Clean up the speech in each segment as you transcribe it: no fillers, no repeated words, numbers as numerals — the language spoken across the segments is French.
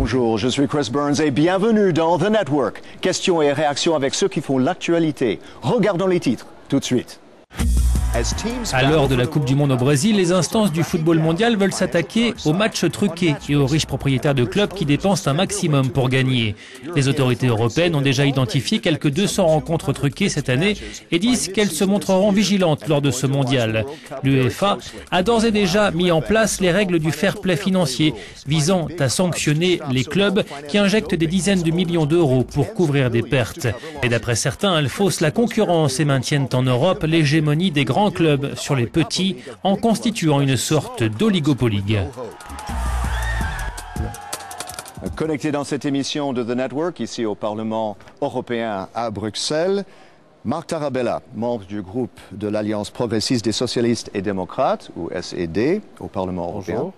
Bonjour, je suis Chris Burns et bienvenue dans The Network. Questions et réactions avec ceux qui font l'actualité. Regardons les titres tout de suite. À l'heure de la Coupe du Monde au Brésil, les instances du football mondial veulent s'attaquer aux matchs truqués et aux riches propriétaires de clubs qui dépensent un maximum pour gagner. Les autorités européennes ont déjà identifié quelques 200 rencontres truquées cette année et disent qu'elles se montreront vigilantes lors de ce mondial. L'UEFA a d'ores et déjà mis en place les règles du fair play financier visant à sanctionner les clubs qui injectent des dizaines de millions d'euros pour couvrir des pertes. Et d'après certains, elles faussent la concurrence et maintiennent en Europe l'hégémonie des grands clubs sur les petits en constituant une sorte d'oligopoly. Connecté dans cette émission de The Network, ici au Parlement européen à Bruxelles, Marc Tarabella, membre du groupe de l'Alliance progressiste des socialistes et démocrates, ou SED, au Parlement européen. Bonjour.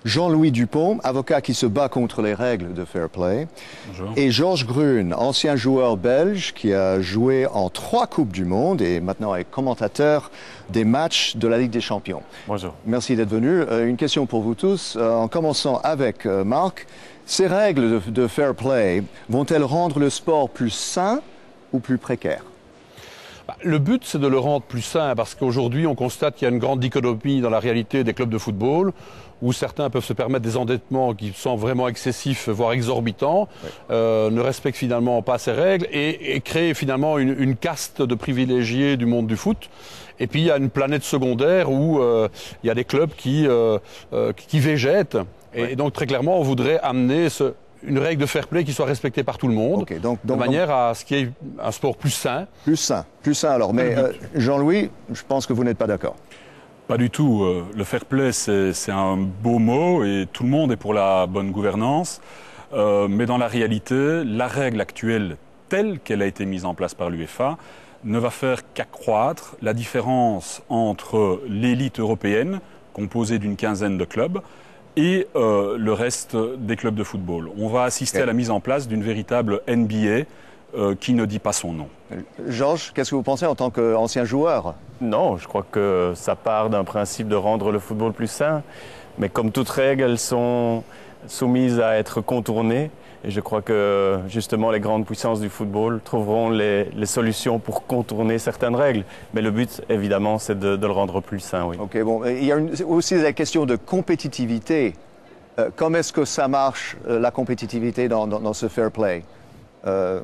Jean-Louis Dupont, avocat qui se bat contre les règles de fair play. Bonjour. Et Georges Gruen, ancien joueur belge qui a joué en 3 Coupes du Monde et maintenant est commentateur des matchs de la Ligue des Champions. Bonjour. Merci d'être venu. Une question pour vous tous, en commençant avec Marc. Ces règles de fair play vont-elles rendre le sport plus sain ou plus précaire ? Le but, c'est de le rendre plus sain parce qu'aujourd'hui, on constate qu'il y a une grande dichotomie dans la réalité des clubs de football où certains peuvent se permettre des endettements qui sont vraiment excessifs, voire exorbitants, ne respectent finalement pas ces règles et créent finalement une caste de privilégiés du monde du foot. Et puis, il y a une planète secondaire où il y a des clubs qui végètent. Et donc, très clairement, on voudrait amener une règle de fair play qui soit respectée par tout le monde, de manière à ce qu'il y ait un sport plus sain. Plus sain alors. Mais Jean-Louis, je pense que vous n'êtes pas d'accord. Pas du tout. Le fair play, c'est un beau mot et tout le monde est pour la bonne gouvernance. Mais dans la réalité, la règle actuelle, telle qu'elle a été mise en place par l'UEFA, ne va faire qu'accroître la différence entre l'élite européenne, composée d'une quinzaine de clubs, et le reste des clubs de football. On va assister à la mise en place d'une véritable NBA qui ne dit pas son nom. Georges, qu'est-ce que vous pensez en tant qu'ancien joueur ? Non, je crois que ça part d'un principe de rendre le football plus sain. Mais comme toutes règles, elles sont soumises à être contournées. Et je crois que justement les grandes puissances du football trouveront les solutions pour contourner certaines règles. Mais le but, évidemment, c'est de le rendre plus sain, oui. Ok, bon. Il y a aussi la question de compétitivité. Comment est-ce que ça marche, la compétitivité dans ce fair play,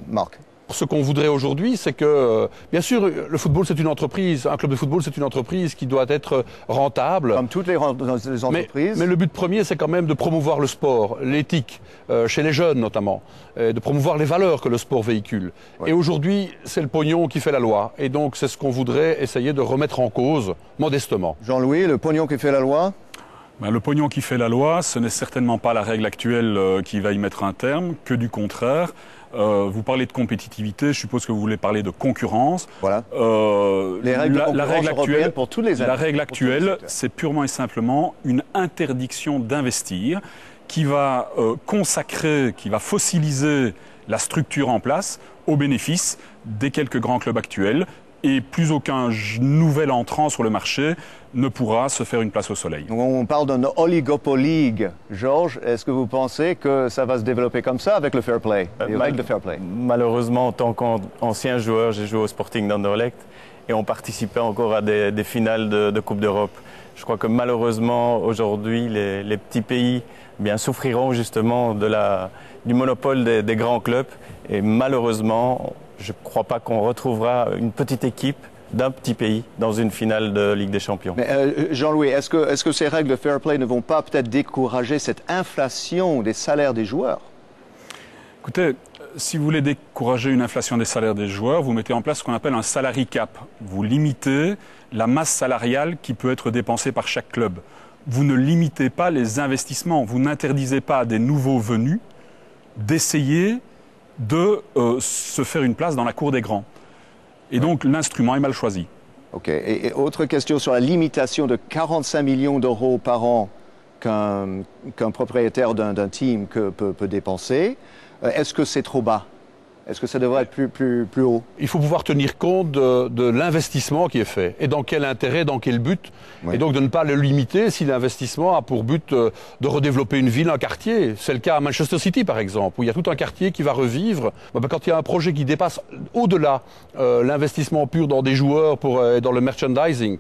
Marc ? Ce qu'on voudrait aujourd'hui, c'est que, bien sûr, le football, c'est une entreprise. Un club de football, c'est une entreprise qui doit être rentable. Comme toutes les entreprises. Mais le but premier, c'est quand même de promouvoir le sport, l'éthique, chez les jeunes notamment, de promouvoir les valeurs que le sport véhicule. Oui. Et aujourd'hui, c'est le pognon qui fait la loi. Et donc, c'est ce qu'on voudrait essayer de remettre en cause, modestement. Jean-Louis, le pognon qui fait la loi ? Le pognon qui fait la loi, ce n'est certainement pas la règle actuelle qui va y mettre un terme, que du contraire. Vous parlez de compétitivité, je suppose que vous voulez parler de concurrence. Voilà. Les règles de concurrence européennes pour tous les la règle actuelle, c'est purement et simplement une interdiction d'investir qui va consacrer, qui va fossiliser la structure en place au bénéfice des quelques grands clubs actuels. Et plus aucun nouvel entrant sur le marché ne pourra se faire une place au soleil. Donc on parle d'une oligopoly. Georges, est-ce que vous pensez que ça va se développer comme ça avec le fair play, les règles de fair play ? Malheureusement, en tant qu'ancien joueur, j'ai joué au Sporting d'Anderlecht et on participait encore à des finales de Coupe d'Europe. Je crois que malheureusement, aujourd'hui, les petits pays souffriront justement du monopole des grands clubs. Et malheureusement, je ne crois pas qu'on retrouvera une petite équipe d'un petit pays dans une finale de Ligue des Champions. Mais Jean-Louis, est-ce que ces règles de fair play ne vont pas peut-être décourager cette inflation des salaires des joueurs ? Écoutez, si vous voulez décourager une inflation des salaires des joueurs, vous mettez en place ce qu'on appelle un salary cap. Vous limitez la masse salariale qui peut être dépensée par chaque club. Vous ne limitez pas les investissements. Vous n'interdisez pas à des nouveaux venus d'essayer de se faire une place dans la cour des grands. Et donc, l'instrument est mal choisi. OK. Et autre question sur la limitation de 45 millions d'euros par an qu'un propriétaire d'un team peut dépenser. Est-ce que c'est trop bas ? Est-ce que ça devrait être plus haut? Il faut pouvoir tenir compte de l'investissement qui est fait et dans quel intérêt, dans quel but. Oui. Et donc de ne pas le limiter si l'investissement a pour but de redévelopper une ville, un quartier. C'est le cas à Manchester City par exemple, où il y a tout un quartier qui va revivre. Quand il y a un projet qui dépasse au-delà l'investissement pur dans des joueurs, dans le merchandising,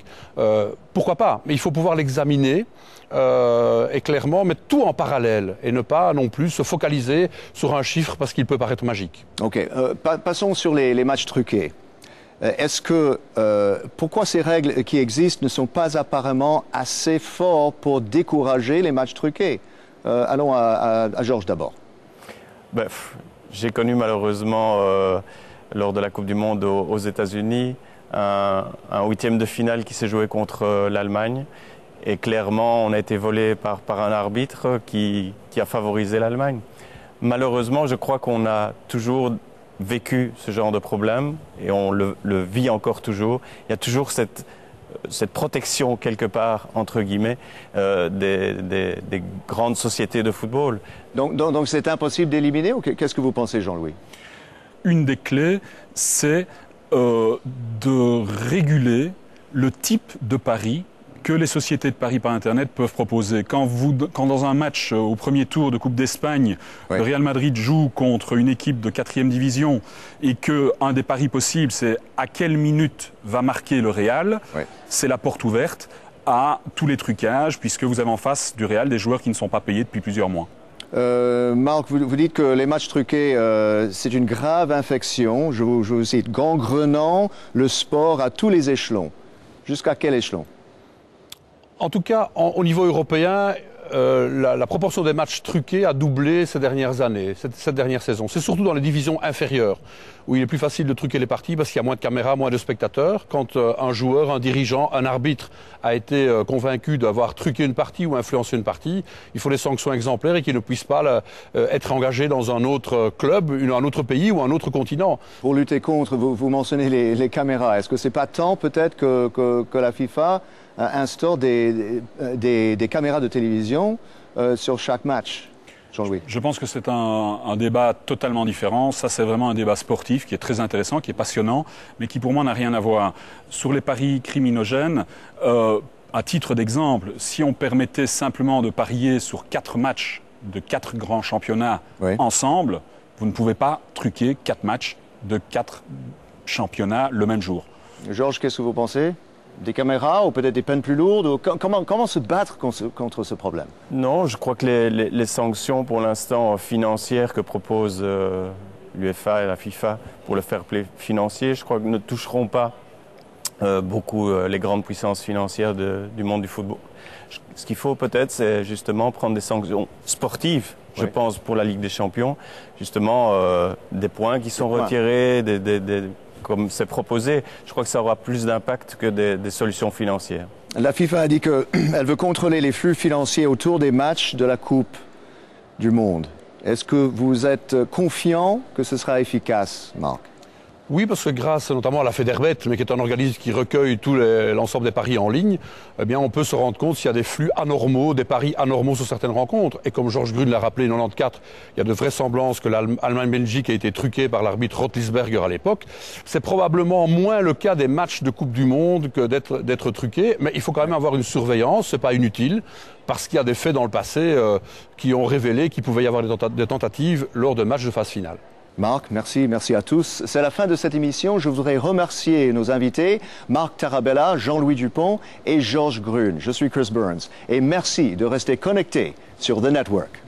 pourquoi pas? Mais il faut pouvoir l'examiner. Et clairement mettre tout en parallèle et ne pas non plus se focaliser sur un chiffre parce qu'il peut paraître magique. Ok, passons sur les matchs truqués. Est-ce que pourquoi ces règles qui existent ne sont pas apparemment assez fortes pour décourager les matchs truqués? Allons à Georges d'abord. J'ai connu malheureusement lors de la Coupe du Monde aux États-Unis un huitième de finale qui s'est joué contre l'Allemagne. Et clairement, on a été volé par un arbitre qui a favorisé l'Allemagne. Malheureusement, je crois qu'on a toujours vécu ce genre de problème et on le vit encore toujours. Il y a toujours cette protection quelque part, entre guillemets, des grandes sociétés de football. Donc c'est impossible d'éliminer ou qu'est-ce que vous pensez, Jean-Louis? Une des clés, c'est de réguler le type de paris que les sociétés de paris par Internet peuvent proposer. Quand dans un match au premier tour de Coupe d'Espagne, le Real Madrid joue contre une équipe de 4e division et qu'un des paris possibles, c'est à quelle minute va marquer le Real, c'est la porte ouverte à tous les trucages, puisque vous avez en face du Real des joueurs qui ne sont pas payés depuis plusieurs mois. Marc, vous dites que les matchs truqués, c'est une grave infection. Je vous cite, gangrenant le sport à tous les échelons. Jusqu'à quel échelon? En tout cas, au niveau européen, la proportion des matchs truqués a doublé ces dernières années, cette dernière saison. C'est surtout dans les divisions inférieures où il est plus facile de truquer les parties parce qu'il y a moins de caméras, moins de spectateurs. Quand un joueur, un dirigeant, un arbitre a été convaincu d'avoir truqué une partie ou influencé une partie, il faut des sanctions exemplaires et qu'il ne puisse pas être engagé dans un autre club, un autre pays ou un autre continent. Pour lutter contre, vous mentionnez les caméras. Est-ce que c'est pas temps peut-être que la FIFA instaure des caméras de télévision sur chaque match? Jean-Louis. Je pense que c'est un débat totalement différent. Ça, c'est vraiment un débat sportif qui est très intéressant, qui est passionnant, mais qui pour moi n'a rien à voir. Sur les paris criminogènes, à titre d'exemple, si on permettait simplement de parier sur 4 matchs de 4 grands championnats ensemble, vous ne pouvez pas truquer 4 matchs de 4 championnats le même jour. Georges, qu'est-ce que vous pensez? Des caméras ou peut-être des peines plus lourdes? Comment se battre contre ce problème? Non, je crois que les sanctions pour l'instant financières que propose l'UEFA et la FIFA pour le fair play financier, je crois que ne toucheront pas beaucoup les grandes puissances financières du monde du football. Ce qu'il faut peut-être, c'est justement prendre des sanctions sportives, je pense, pour la Ligue des Champions. Justement, des points qui sont retirés, comme c'est proposé, je crois que ça aura plus d'impact que des solutions financières. La FIFA a dit qu'elle veut contrôler les flux financiers autour des matchs de la Coupe du Monde. Est-ce que vous êtes confiant que ce sera efficace, Marc? Oui, parce que grâce notamment à la Federbet, mais qui est un organisme qui recueille l'ensemble des paris en ligne, eh bien, on peut se rendre compte s'il y a des flux anormaux, des paris anormaux sur certaines rencontres. Et comme Georges Grune l'a rappelé en 1994, il y a de vraisemblances que l'Allemagne-Belgique a été truquée par l'arbitre Roethlisberger à l'époque. C'est probablement moins le cas des matchs de Coupe du Monde que d'être truqués, mais il faut quand même avoir une surveillance, c'est pas inutile, parce qu'il y a des faits dans le passé qui ont révélé qu'il pouvait y avoir des tentatives lors de matchs de phase finale. Marc, merci à tous. C'est la fin de cette émission. Je voudrais remercier nos invités, Marc Tarabella, Jean-Louis Dupont et Georges Grune. Je suis Chris Burns et merci de rester connectés sur The Network.